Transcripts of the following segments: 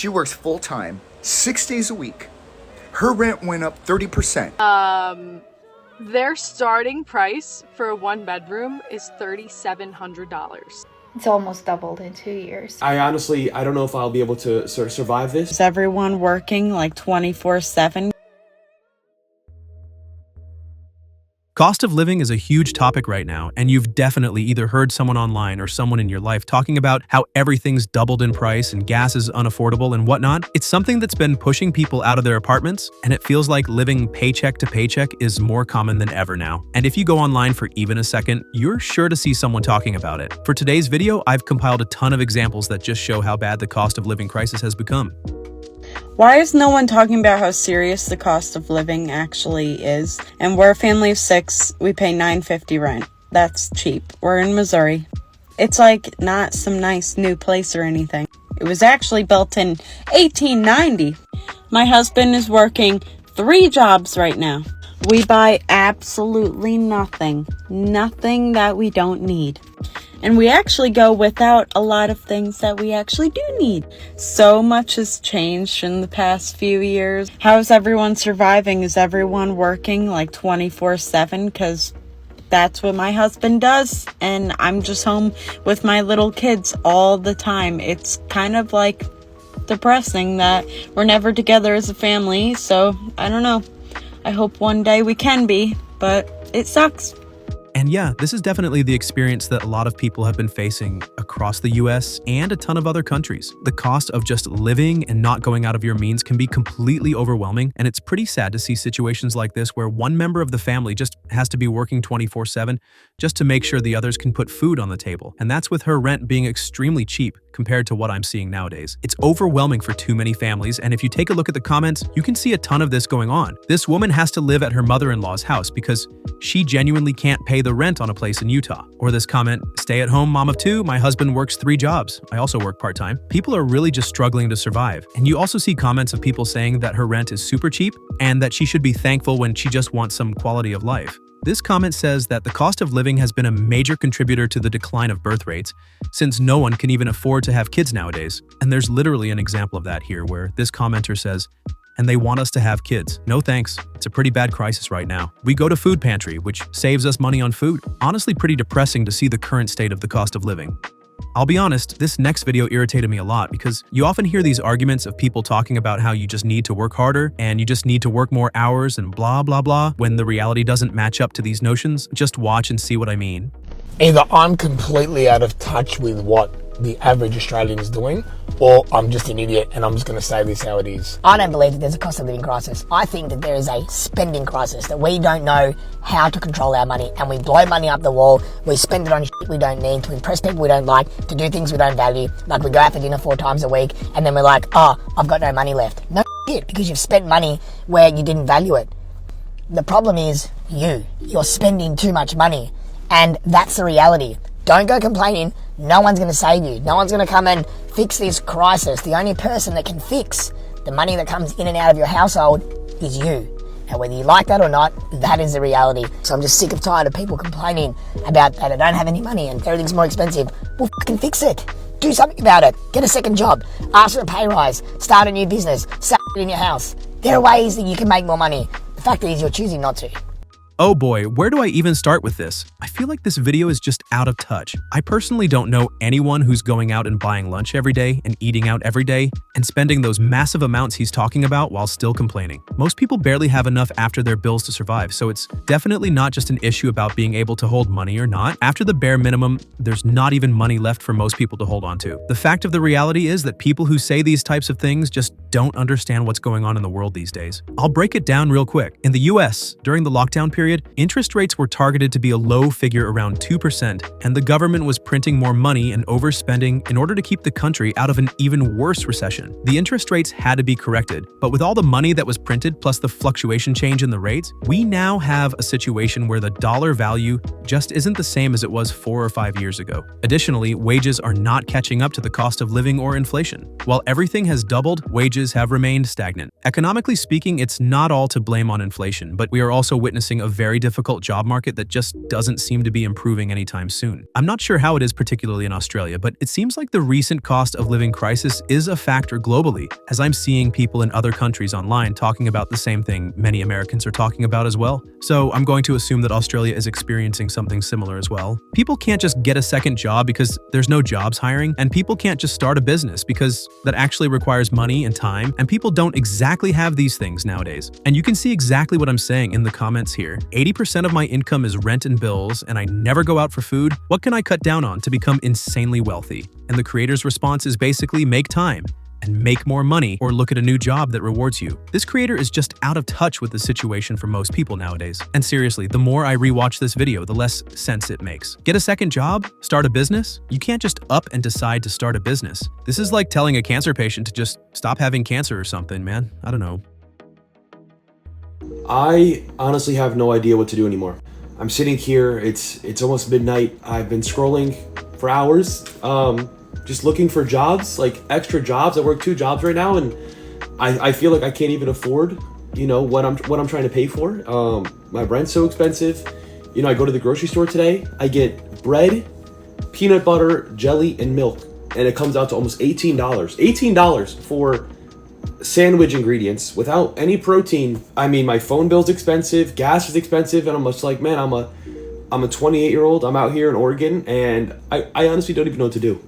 She works full-time, 6 days a week. Her rent went up 30%. Their starting price for a one-bedroom is $3,700. It's almost doubled in 2 years. I don't know if I'll be able to sort of survive this. Is everyone working like 24/7? Cost of living is a huge topic right now, and you've definitely either heard someone online or someone in your life talking about how everything's doubled in price and gas is unaffordable and whatnot. It's something that's been pushing people out of their apartments, and it feels like living paycheck to paycheck is more common than ever now. And if you go online for even a second, you're sure to see someone talking about it. For today's video, I've compiled a ton of examples that just show how bad the cost of living crisis has become. Why is no one talking about how serious the cost of living actually is? And we're a family of 6, we pay $9.50 rent. That's cheap. We're in Missouri. It's like not some nice new place or anything. It was actually built in 1890. My husband is working 3 jobs right now. We buy absolutely nothing. Nothing that we don't need. And we actually go without a lot of things that we actually do need. So much has changed in the past few years. How is everyone surviving? Is everyone working like 24/7? Because that's what my husband does. And I'm just home with my little kids all the time. It's kind of like depressing that we're never together as a family. So I don't know. I hope one day we can be, but it sucks. And yeah, this is definitely the experience that a lot of people have been facing across the US and a ton of other countries. The cost of just living and not going out of your means can be completely overwhelming, and it's pretty sad to see situations like this where one member of the family just has to be working 24/7 just to make sure the others can put food on the table. And that's with her rent being extremely cheap compared to what I'm seeing nowadays. It's overwhelming for too many families, and if you take a look at the comments, you can see a ton of this going on. This woman has to live at her mother-in-law's house because she genuinely can't pay the rent on a place in Utah. Or this comment, stay-at-home mom of 2, my husband works 3 jobs. I also work part-time. People are really just struggling to survive. And you also see comments of people saying that her rent is super cheap and that she should be thankful when she just wants some quality of life. This comment says that the cost of living has been a major contributor to the decline of birth rates, since no one can even afford to have kids nowadays. And there's literally an example of that here where this commenter says, and they want us to have kids. No thanks. It's a pretty bad crisis right now. We go to food pantry, which saves us money on food. Honestly, pretty depressing to see the current state of the cost of living. I'll be honest, this next video irritated me a lot because you often hear these arguments of people talking about how you just need to work harder and you just need to work more hours and blah blah blah when the reality doesn't match up to these notions. Just watch and see what I mean. Either I'm completely out of touch with what the average Australian is doing, or I'm just an idiot and I'm just going to say this how it is. I don't believe that there's a cost of living crisis. I think that there is a spending crisis, that we don't know how to control our money and we blow money up the wall. We spend it on shit we don't need, to impress people we don't like, to do things we don't value. Like we go out for dinner 4 times a week and then we're like, oh, I've got no money left. No shit, because you've spent money where you didn't value it. The problem is you're spending too much money, and that's the reality. Don't go complaining. No one's going to save you. No one's going to come and fix this crisis. The only person that can fix the money that comes in and out of your household is you. And whether you like that or not, that is the reality. So I'm just sick and tired of people complaining about that I don't have any money and everything's more expensive. Well, fucking fix it. Do something about it. Get a second job. Ask for a pay rise. Start a new business. Sell it in your house. There are ways that you can make more money. The fact is you're choosing not to. Oh boy, where do I even start with this? I feel like this video is just out of touch. I personally don't know anyone who's going out and buying lunch every day and eating out every day and spending those massive amounts he's talking about while still complaining. Most people barely have enough after their bills to survive, so it's definitely not just an issue about being able to hold money or not. After the bare minimum, there's not even money left for most people to hold on to. The fact of the reality is that people who say these types of things just don't understand what's going on in the world these days. I'll break it down real quick. In the US, during the lockdown period, interest rates were targeted to be a low figure around 2%, and the government was printing more money and overspending in order to keep the country out of an even worse recession. The interest rates had to be corrected, but with all the money that was printed plus the fluctuation change in the rates, we now have a situation where the dollar value just isn't the same as it was 4 or 5 years ago. Additionally, wages are not catching up to the cost of living or inflation. While everything has doubled, wages have remained stagnant. Economically speaking, it's not all to blame on inflation, but we are also witnessing a very difficult job market that just doesn't seem to be improving anytime soon. I'm not sure how it is particularly in Australia, but it seems like the recent cost of living crisis is a factor globally, as I'm seeing people in other countries online talking about the same thing many Americans are talking about as well. So I'm going to assume that Australia is experiencing something similar as well. People can't just get a second job because there's no jobs hiring, and people can't just start a business because that actually requires money and time, and people don't exactly have these things nowadays. And you can see exactly what I'm saying in the comments here. 80% of my income is rent and bills, and I never go out for food. What can I cut down on to become insanely wealthy? And the creator's response is basically make time and make more money, or look at a new job that rewards you. This creator is just out of touch with the situation for most people nowadays. And seriously, the more I rewatch this video, the less sense it makes. Get a second job? Start a business? You can't just up and decide to start a business. This is like telling a cancer patient to just stop having cancer or something, man. I don't know. I honestly have no idea what to do anymore. I'm sitting here, it's almost midnight. I've been scrolling for hours, just looking for jobs, like extra jobs. I work 2 jobs right now, and I feel like I can't even afford, what I'm trying to pay for. My rent's so expensive. I go to the grocery store today, I get bread, peanut butter, jelly, and milk, and it comes out to almost $18. $18 for sandwich ingredients without any protein. I mean, my phone bill's expensive, gas is expensive, and I'm just like, man, I'm a 28-year-old. I'm out here in Oregon, and I honestly don't even know what to do.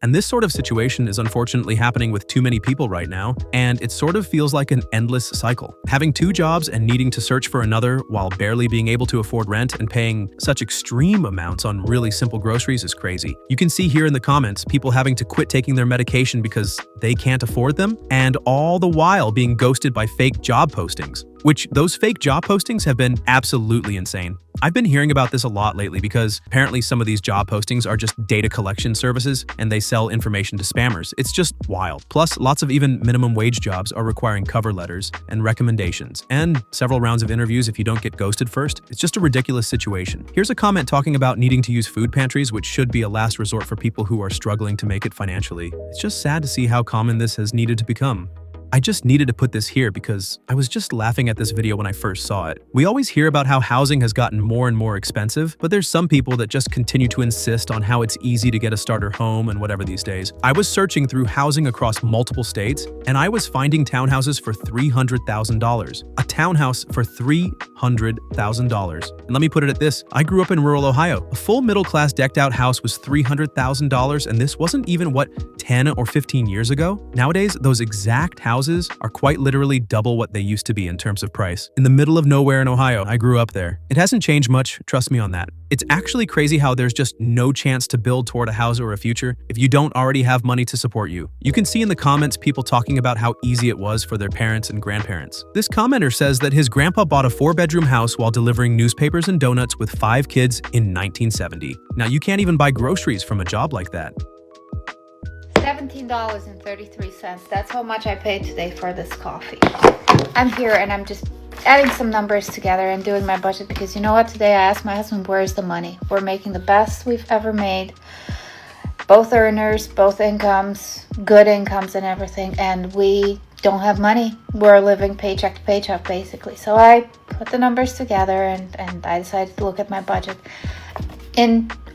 And this sort of situation is unfortunately happening with too many people right now, and it sort of feels like an endless cycle. Having 2 jobs and needing to search for another while barely being able to afford rent and paying such extreme amounts on really simple groceries is crazy. You can see here in the comments people having to quit taking their medication because they can't afford them, and all the while being ghosted by fake job postings. Which those fake job postings have been absolutely insane. I've been hearing about this a lot lately because apparently some of these job postings are just data collection services and they sell information to spammers. It's just wild. Plus, lots of even minimum wage jobs are requiring cover letters and recommendations and several rounds of interviews if you don't get ghosted first. It's just a ridiculous situation. Here's a comment talking about needing to use food pantries, which should be a last resort for people who are struggling to make it financially. It's just sad to see how common this has needed to become. I just needed to put this here because I was just laughing at this video when I first saw it. We always hear about how housing has gotten more and more expensive, but there's some people that just continue to insist on how it's easy to get a starter home and whatever these days. I was searching through housing across multiple states, and I was finding townhouses for $300,000. A townhouse for $300,000. And let me put it at this, I grew up in rural Ohio. A full middle-class decked-out house was $300,000, and this wasn't even, 10 or 15 years ago? Nowadays, those exact houses are quite literally double what they used to be in terms of price. In the middle of nowhere in Ohio, I grew up there. It hasn't changed much, trust me on that. It's actually crazy how there's just no chance to build toward a house or a future if you don't already have money to support you. You can see in the comments people talking about how easy it was for their parents and grandparents. This commenter says that his grandpa bought a 4-bedroom house while delivering newspapers and donuts with 5 kids in 1970. Now you can't even buy groceries from a job like that. $17.33. That's how much I paid today for this coffee. I'm here and I'm just adding some numbers together and doing my budget because you know what? Today I asked my husband, where's the money? We're making the best we've ever made. Both earners, both incomes, good incomes and everything. And we don't have money. We're living paycheck to paycheck basically. So I put the numbers together and I decided to look at my budget.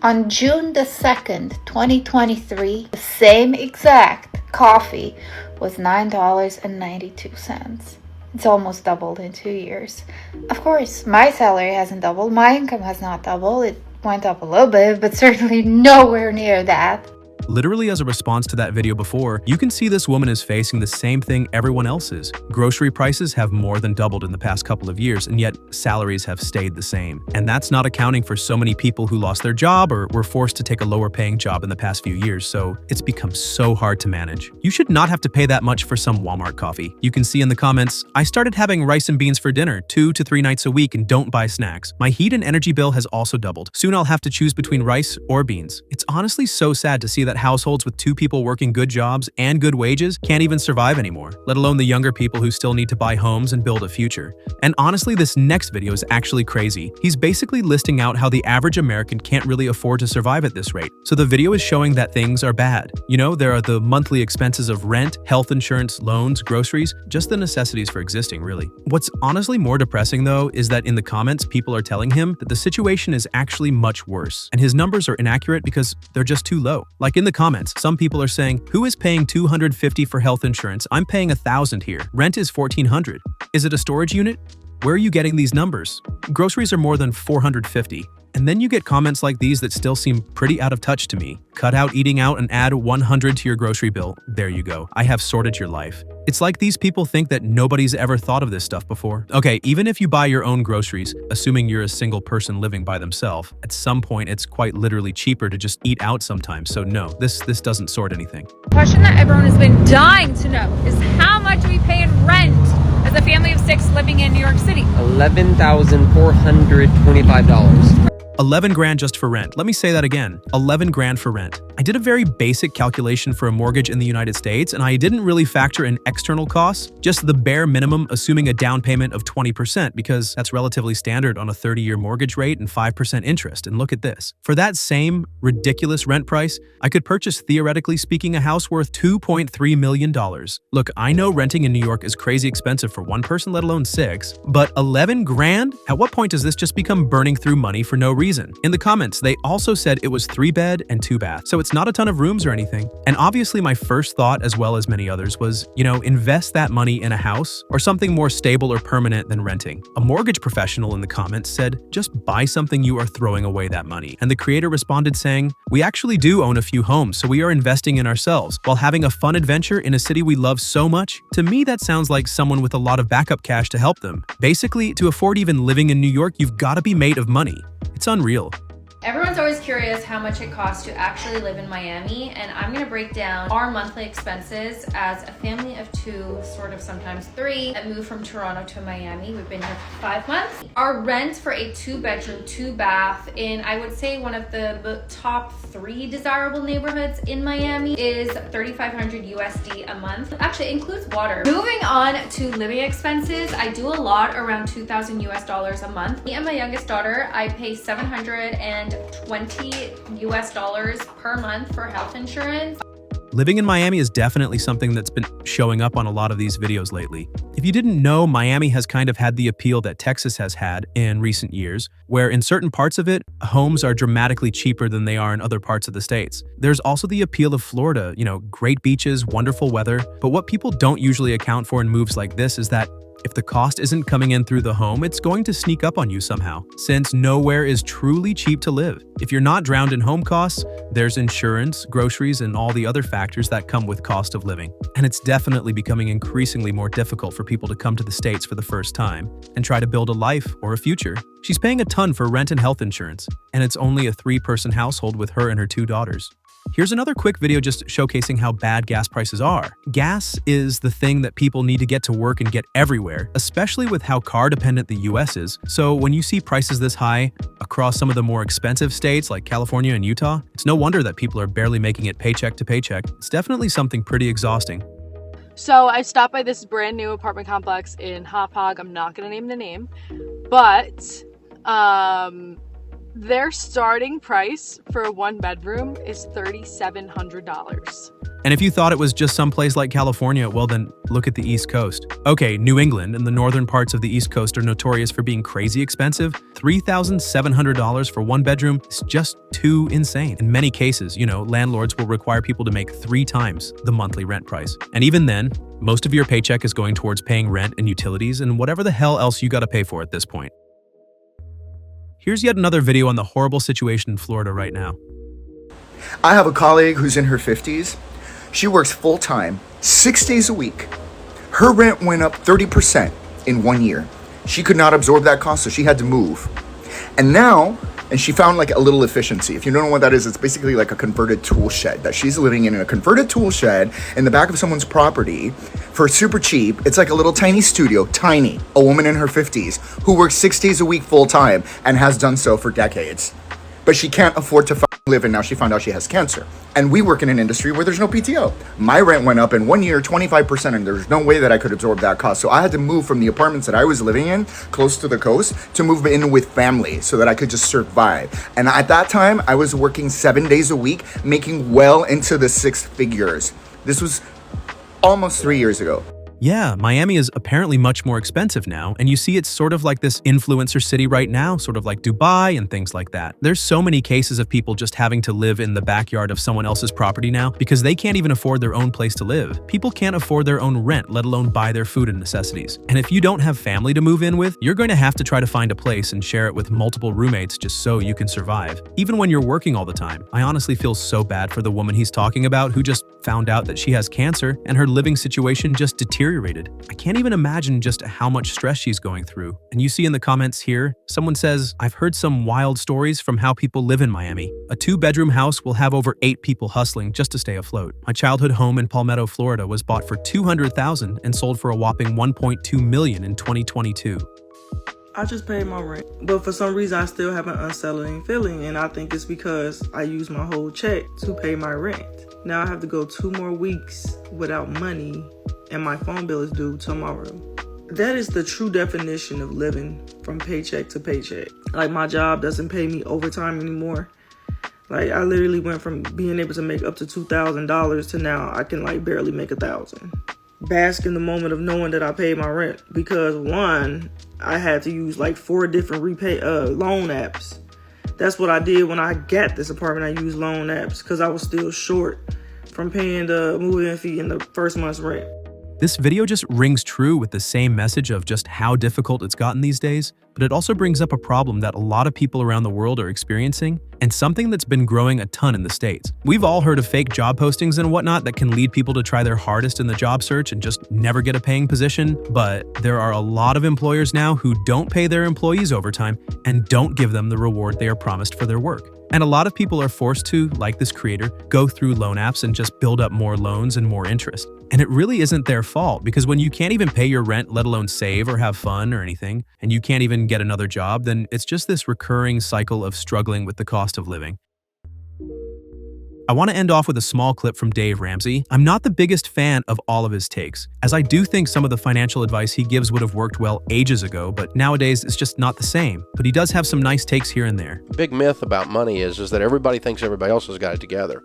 On June the 2nd, 2023, the same exact coffee was $9.92. It's almost doubled in 2 years. Of course, my salary hasn't doubled. My income has not doubled. It went up a little bit, but certainly nowhere near that. Literally as a response to that video before, you can see this woman is facing the same thing everyone else is. Grocery prices have more than doubled in the past couple of years, and yet salaries have stayed the same. And that's not accounting for so many people who lost their job or were forced to take a lower paying job in the past few years, so it's become so hard to manage. You should not have to pay that much for some Walmart coffee. You can see in the comments, I started having rice and beans for dinner 2 to 3 nights a week and don't buy snacks. My heat and energy bill has also doubled. Soon I'll have to choose between rice or beans. It's honestly so sad to see that that households with 2 people working good jobs and good wages can't even survive anymore, let alone the younger people who still need to buy homes and build a future. And honestly, this next video is actually crazy. He's basically listing out how the average American can't really afford to survive at this rate. So the video is showing that things are bad. You know, there are the monthly expenses of rent, health insurance, loans, groceries, just the necessities for existing, really. What's honestly more depressing, though, is that in the comments, people are telling him that the situation is actually much worse, and his numbers are inaccurate because they're just too low. Like in the comments, some people are saying, "Who is paying $250 for health insurance? I'm paying $1,000 here. Rent is $1,400. Is it a storage unit? Where are you getting these numbers? Groceries are more than $450. And then you get comments like these that still seem pretty out of touch to me. Cut out eating out and add $100 to your grocery bill. There you go. I have sorted your life. It's like these people think that nobody's ever thought of this stuff before. Okay, even if you buy your own groceries, assuming you're a single person living by themselves, at some point it's quite literally cheaper to just eat out sometimes. So no, this doesn't sort anything. The question that everyone has been dying to know is how much we pay in rent as a family of 6 living in New York City. $11,425. 11 grand just for rent. Let me say that again. 11 grand for rent. I did a very basic calculation for a mortgage in the United States, and I didn't really factor in external costs, just the bare minimum, assuming a down payment of 20%, because that's relatively standard on a 30-year mortgage rate and 5% interest. And look at this. For that same ridiculous rent price, I could purchase, theoretically speaking, a house worth $2.3 million. Look, I know renting in New York is crazy expensive for one person, let alone 6, but 11 grand? At what point does this just become burning through money for no reason? In the comments, they also said it was 3-bed and 2-bath, so it's not a ton of rooms or anything. And obviously my first thought, as well as many others, was, invest that money in a house or something more stable or permanent than renting. A mortgage professional in the comments said, just buy something, you are throwing away that money. And the creator responded saying, we actually do own a few homes, so we are investing in ourselves while having a fun adventure in a city we love so much. To me, that sounds like someone with a lot of backup cash to help them. Basically, to afford even living in New York, you've got to be made of money. It's unreal. Everyone's always curious how much it costs to actually live in Miami, and I'm gonna break down our monthly expenses as a family of 2, sort of sometimes 3, that moved from Toronto to Miami. We've been here for 5 months. Our rent for a 2-bedroom, 2-bath in, I would say, one of the top 3 desirable neighborhoods in Miami is $3,500 USD a month. Actually, it includes water. Moving on to living expenses, I do a lot around $2,000 US a month. Me and my youngest daughter, I pay $720 US per month for health insurance. Living in Miami is definitely something that's been showing up on a lot of these videos lately. If you didn't know, Miami has kind of had the appeal that Texas has had in recent years, where in certain parts of it, homes are dramatically cheaper than they are in other parts of the states. There's also the appeal of Florida, great beaches, wonderful weather, but what people don't usually account for in moves like this is that if the cost isn't coming in through the home, it's going to sneak up on you somehow, since nowhere is truly cheap to live. If you're not drowned in home costs, there's insurance, groceries, and all the other factors that come with cost of living. And it's definitely becoming increasingly more difficult for people to come to the States for the first time and try to build a life or a future. She's paying a ton for rent and health insurance, and it's only a 3-person household with her and her 2 daughters. Here's another quick video just showcasing how bad gas prices are. Gas is the thing that people need to get to work and get everywhere, especially with how car-dependent the US is. So when you see prices this high across some of the more expensive states like California and Utah, it's no wonder that people are barely making it paycheck to paycheck. It's definitely something pretty exhausting. So I stopped by this brand new apartment complex in Hop Hog. I'm not going to name the name, but their starting price for a 1-bedroom is $3,700. And if you thought it was just someplace like California, well then look at the East Coast. Okay, New England and the northern parts of the East Coast are notorious for being crazy expensive. $3,700 for 1 bedroom is just too insane. In many cases, landlords will require people to make 3 times the monthly rent price. And even then, most of your paycheck is going towards paying rent and utilities and whatever the hell else you gotta pay for at this point. Here's yet another video on the horrible situation in Florida right now. I have a colleague who's in her 50s. She works full-time, 6 days a week. Her rent went up 30% in 1 year. She could not absorb that cost, so she had to move. And she found like a little efficiency. If you don't know what that is, it's basically like a converted tool shed that she's living in a converted tool shed in the back of someone's property for super cheap. It's like a little tiny studio, tiny. A woman in her 50s who works 6 days a week full time and has done so for decades. But she can't afford to live, and now she found out she has cancer. And we work in an industry where there's no PTO. My rent went up in 1 year 25%, and there's no way that I could absorb that cost. So I had to move from the apartments that I was living in close to the coast to move in with family so that I could just survive. And at that time, I was working 7 days a week, making well into the six figures. This was almost 3 years ago. Yeah, Miami is apparently much more expensive now, and you see it's sort of like this influencer city right now, sort of like Dubai and things like that. There's so many cases of people just having to live in the backyard of someone else's property now because they can't even afford their own place to live. People can't afford their own rent, let alone buy their food and necessities. And if you don't have family to move in with, you're going to have to try to find a place and share it with multiple roommates just so you can survive. Even when you're working all the time, I honestly feel so bad for the woman he's talking about who just found out that she has cancer and her living situation just deteriorated. I can't even imagine just how much stress she's going through. And you see in the comments here, someone says, I've heard some wild stories from how people live in Miami. A 2-bedroom house will have over 8 people hustling just to stay afloat. My childhood home in Palmetto, Florida was bought for $200,000 and sold for a whopping $1.2 million in 2022. I just paid my rent, but for some reason I still have an unsettling feeling, and I think it's because I used my whole check to pay my rent. Now I have to go 2 more weeks without money, and my phone bill is due tomorrow. That is the true definition of living from paycheck to paycheck. Like, my job doesn't pay me overtime anymore. Like, I literally went from being able to make up to $2,000 to now I can like barely make $1,000. Bask in the moment of knowing that I paid my rent because, one, I had to use like 4 different loan apps. That's what I did when I got this apartment. I used loan apps because I was still short from paying the move-in fee and the first month's rent. This video just rings true with the same message of just how difficult it's gotten these days, but it also brings up a problem that a lot of people around the world are experiencing, and something that's been growing a ton in the States. We've all heard of fake job postings and whatnot that can lead people to try their hardest in the job search and just never get a paying position, but there are a lot of employers now who don't pay their employees overtime and don't give them the reward they are promised for their work. And a lot of people are forced to, like this creator, go through loan apps and just build up more loans and more interest. And it really isn't their fault, because when you can't even pay your rent, let alone save or have fun or anything, and you can't even get another job, then it's just this recurring cycle of struggling with the cost of living. I want to end off with a small clip from Dave Ramsey. I'm not the biggest fan of all of his takes, as I do think some of the financial advice he gives would have worked well ages ago, but nowadays it's just not the same. But he does have some nice takes here and there. The big myth about money is that everybody thinks everybody else has got it together.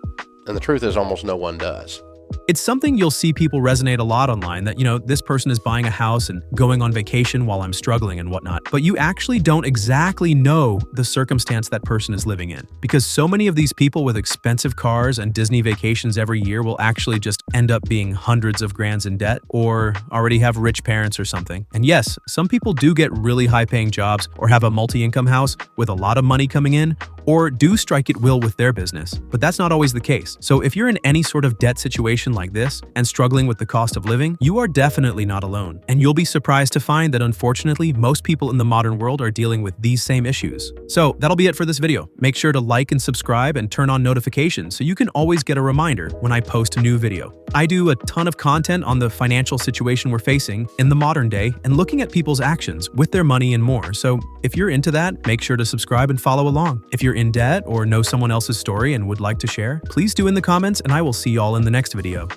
And the truth is almost no one does. It's something you'll see people resonate a lot online that, this person is buying a house and going on vacation while I'm struggling and whatnot. But you actually don't exactly know the circumstance that person is living in, because so many of these people with expensive cars and Disney vacations every year will actually just end up being hundreds of grands in debt or already have rich parents or something. And yes, some people do get really high paying jobs or have a multi-income house with a lot of money coming in, or do strike at will with their business. But that's not always the case. So if you're in any sort of debt situation like this and struggling with the cost of living, you are definitely not alone. And you'll be surprised to find that unfortunately, most people in the modern world are dealing with these same issues. So that'll be it for this video. Make sure to like and subscribe and turn on notifications so you can always get a reminder when I post a new video. I do a ton of content on the financial situation we're facing in the modern day and looking at people's actions with their money and more. So if you're into that, make sure to subscribe and follow along. If you're in debt or know someone else's story and would like to share, please do in the comments, and I will see y'all in the next video.